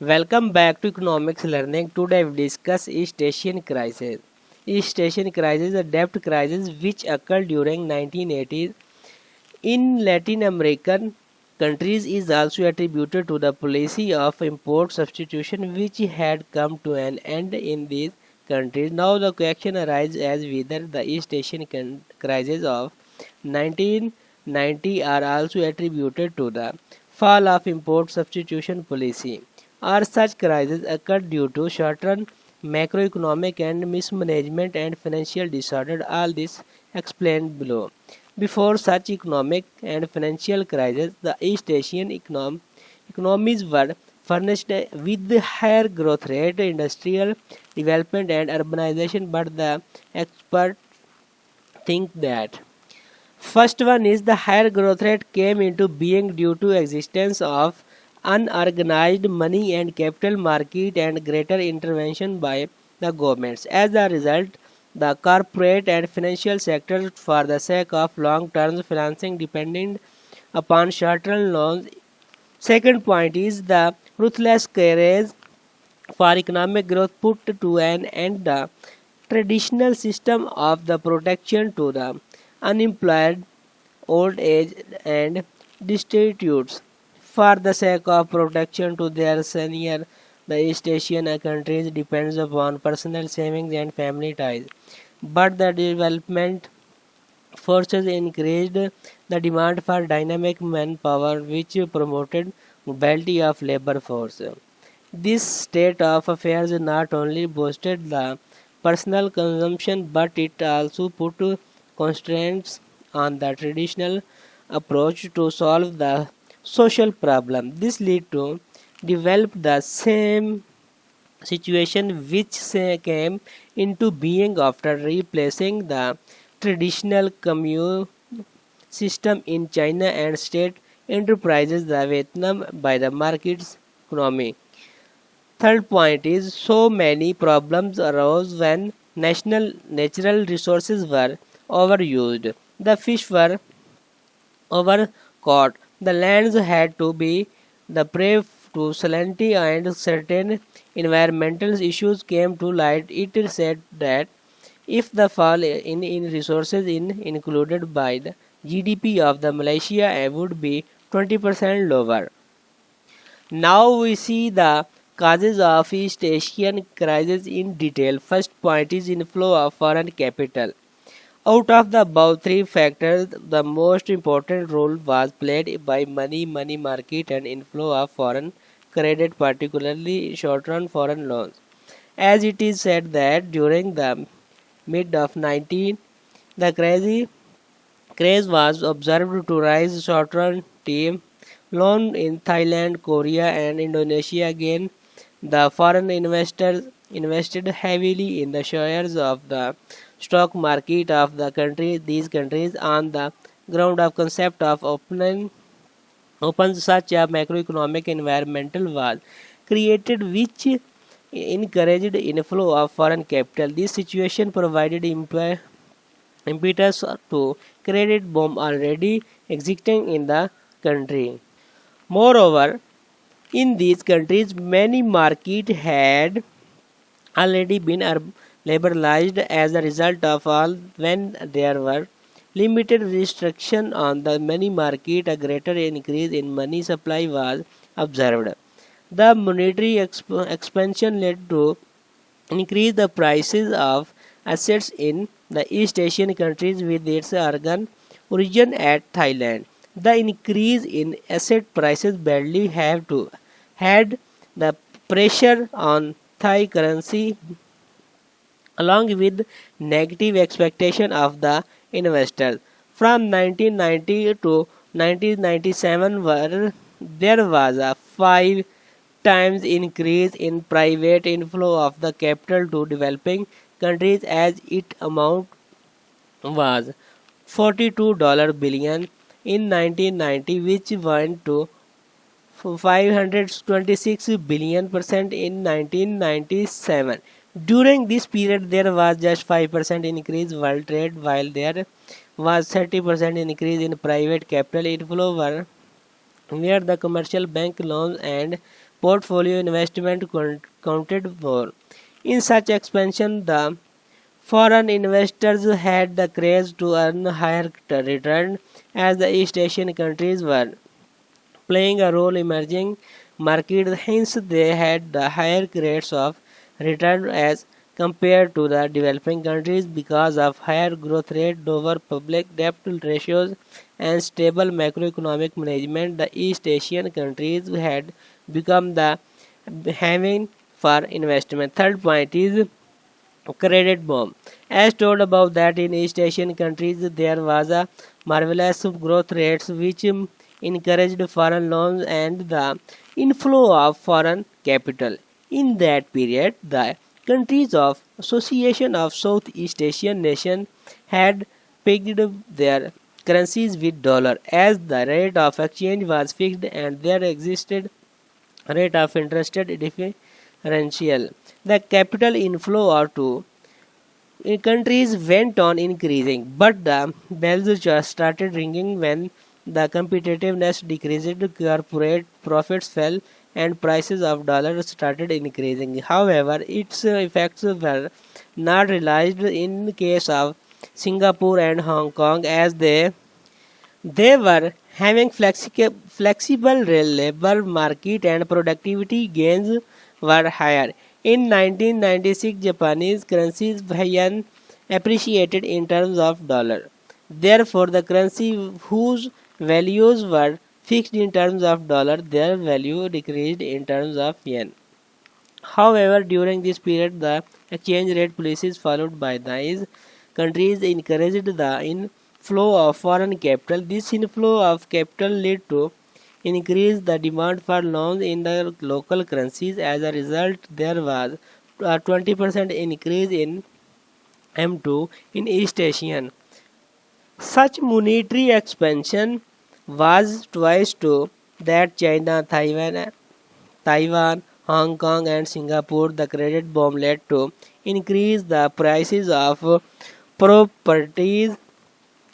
Welcome back to Economics Learning. Today we discuss East Asian crisis. East Asian crisis is a debt crisis which occurred during 1980s in Latin American countries is also attributed to the policy of import substitution which had come to an end in these countries. Now the question arises as whether the East Asian crisis of 1990 are also attributed to the fall of import substitution policy. Or such crises occurred due to short-term macroeconomic and mismanagement and financial disorder. All this explained below. Before such economic and financial crisis, the East Asian economies were furnished with higher growth rate, industrial development and urbanization, but the experts think that first one is the higher growth rate came into being due to existence of unorganized money and capital market and greater intervention by the governments. As a result, the corporate and financial sectors for the sake of long-term financing depending upon short-term loans. Second point is the ruthless craze for economic growth put to an end the traditional system of the protection to the unemployed, old age and destitutes for the sake of protection to their senior. The East Asian countries depends upon personal savings and family ties, but the development forces increased the demand for dynamic manpower which promoted mobility of labor force. This state of affairs not only boosted the personal consumption but it also put constraints on the traditional approach to solve the social problem. This led to develop the same situation which came into being after replacing the traditional commune system in China and state enterprises the Vietnam by the market's economy. Third point is so many problems arose when national natural resources were overused. The fish were overcaught. The lands had to be the prey to salinity and certain environmental issues came to light. It is said that if the fall in resources included by the GDP of the Malaysia would be 20% lower. Now we see the causes of East Asian crisis in detail. First point is inflow of foreign capital. Out of the above three factors, the most important role was played by money market and inflow of foreign credit, particularly short-run foreign loans. As it is said that during the mid of 19, the craze was observed to rise short-run team loan in Thailand, Korea, and Indonesia. Again, the foreign investors invested heavily in the shares of the stock market of the country. These countries on the ground of concept of open such a macroeconomic environmental was created which encouraged inflow of foreign capital. This situation provided impetus to credit boom already existing in the country. Moreover, in these countries, many markets had already been liberalized as a result of all when there were limited restriction on the money market, a greater increase in money supply was observed. The monetary expansion led to increase the prices of assets in the East Asian countries with its origin at Thailand. The increase in asset prices badly have to had the pressure on Thai currency along with negative expectation of the investors. From 1990 to 1997 where there was a 5 times increase in private inflow of the capital to developing countries as its amount was $42 billion in 1990 which went to 526 billion percent in 1997. During this period, there was just 5% increase world trade, while there was 30% increase in private capital inflow, where the commercial bank loans and portfolio investment counted for. In such expansion, the foreign investors had the craze to earn higher return as the East Asian countries were playing a role emerging market. Hence, they had the higher rates of return as compared to the developing countries because of higher growth rate, lower public debt ratios, and stable macroeconomic management. The East Asian countries had become the having for investment. Third point is credit boom. As told above that in East Asian countries there was a marvelous growth rates which encouraged foreign loans and the inflow of foreign capital. In that period, the countries of Association of Southeast Asian Nations had pegged their currencies with dollar as the rate of exchange was fixed and there existed rate of interest differential. The capital inflow or to countries went on increasing, but the bells just started ringing when the competitiveness decreased, corporate profits fell, and prices of dollars started increasing. However, its effects were not realized in case of Singapore and Hong Kong as they were having flexible labor market and productivity gains were higher. In 1996, Japanese currencies yen appreciated in terms of dollar. Therefore, the currency whose values were fixed in terms of dollar, their value decreased in terms of yen. However, during this period, the exchange rate policies followed by these countries encouraged the inflow of foreign capital. This inflow of capital led to increase the demand for loans in the local currencies. As a result, there was a 20% increase in M2 in East Asian. Such monetary expansion was twice to that China, Taiwan, Hong Kong, and Singapore. The credit boom led to increase the prices of properties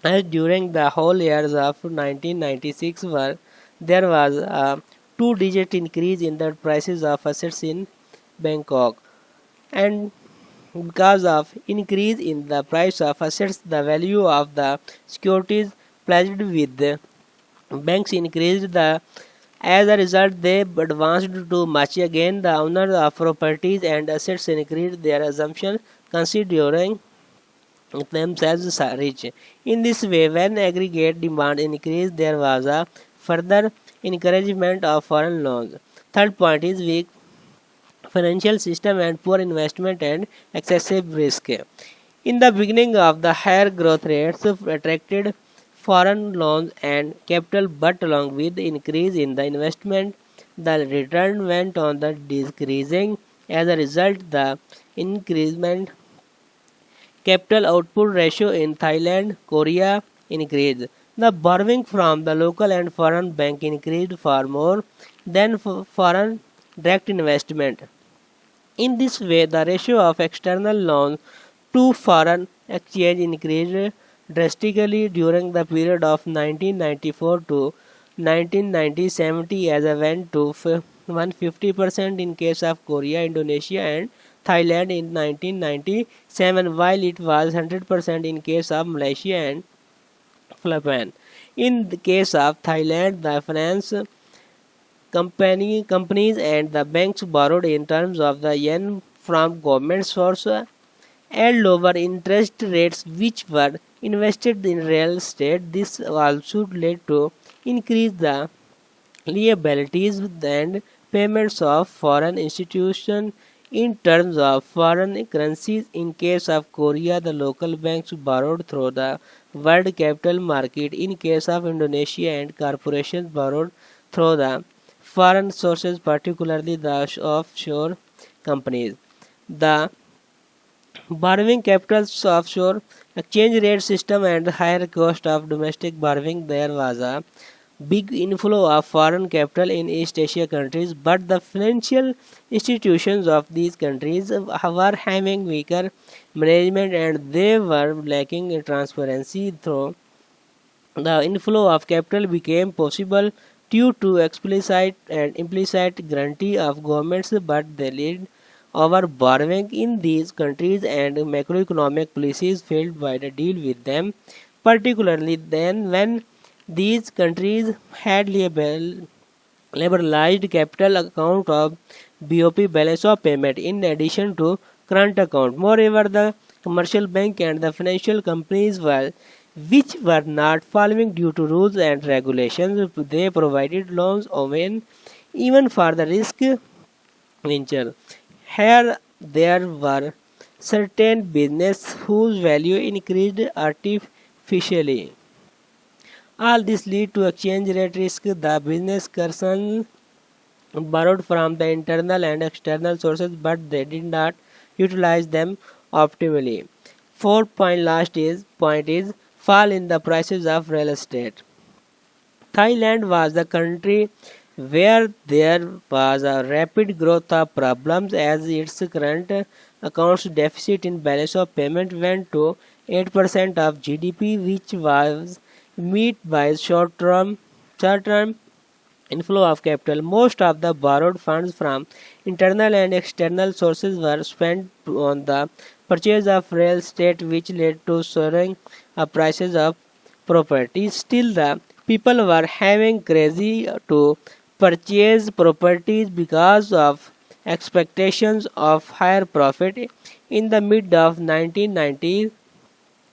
as during the whole years of 1996 were there was a two-digit increase in the prices of assets in Bangkok, and because of increase in the price of assets, the value of the securities pledged with the banks increased. As a result, they advanced too much. Again, the owners of properties and assets increased their assumption, considering themselves rich. In this way, when aggregate demand increased, there was a further encouragement of foreign loans. Third point is weak financial system and poor investment and excessive risk. In the beginning of the higher growth rates attracted foreign loans and capital, but along with the increase in the investment, the return went on the decreasing. As a result, the increment capital output ratio in Thailand, Korea increased. The borrowing from the local and foreign bank increased far more than foreign direct investment. In this way, the ratio of external loans to foreign exchange increased drastically during the period of 1994 to 1990-70 as a went to 150% in case of Korea, Indonesia, and Thailand in 1997, while it was 100% in case of Malaysia and Philippines. In the case of Thailand, the finance companies and the banks borrowed in terms of the yen from government source and lower interest rates which were invested in real estate. This also led to increase the liabilities and payments of foreign institutions in terms of foreign currencies. In case of Korea, the local banks borrowed through the world capital market. In case of Indonesia, and corporations borrowed through the foreign sources, particularly the offshore companies. The borrowing capitals offshore exchange rate system and higher cost of domestic borrowing, there was a big inflow of foreign capital in East Asia countries, but the financial institutions of these countries were having weaker management and they were lacking in transparency. Through the inflow of capital became possible due to explicit and implicit guarantee of governments, but they lead over borrowing in these countries and macroeconomic policies failed by the deal with them, particularly then when these countries had liberalized capital account of BOP balance of payment in addition to current account. Moreover, the commercial bank and the financial companies which were not following due to rules and regulations, they provided loans even for the risk venture. Here there were certain business whose value increased artificially. All this lead to exchange rate risk. The business person borrowed from the internal and external sources, but they did not utilize them optimally. Fourth point is fall in the prices of real estate. Thailand was the country where there was a rapid growth of problems as its current accounts deficit in balance of payment went to 8% of GDP, which was met by short-term inflow of capital. Most of the borrowed funds from internal and external sources were spent on the purchase of real estate, which led to soaring prices of property. Still, the people were having crazy to purchase properties because of expectations of higher profit. In the mid of 1990s,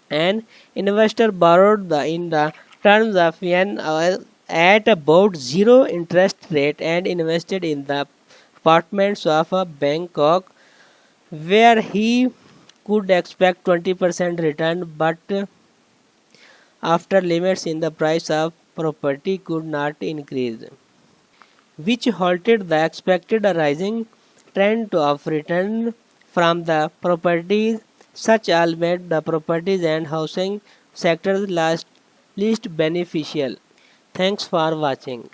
an investor borrowed in the terms of yen at about zero interest rate and invested in the apartments of Bangkok, where he could expect 20% return, but after limits in the price of property could not increase, which halted the expected rising trend of return from the properties. Such all made the properties and housing sectors least beneficial. Thanks for watching.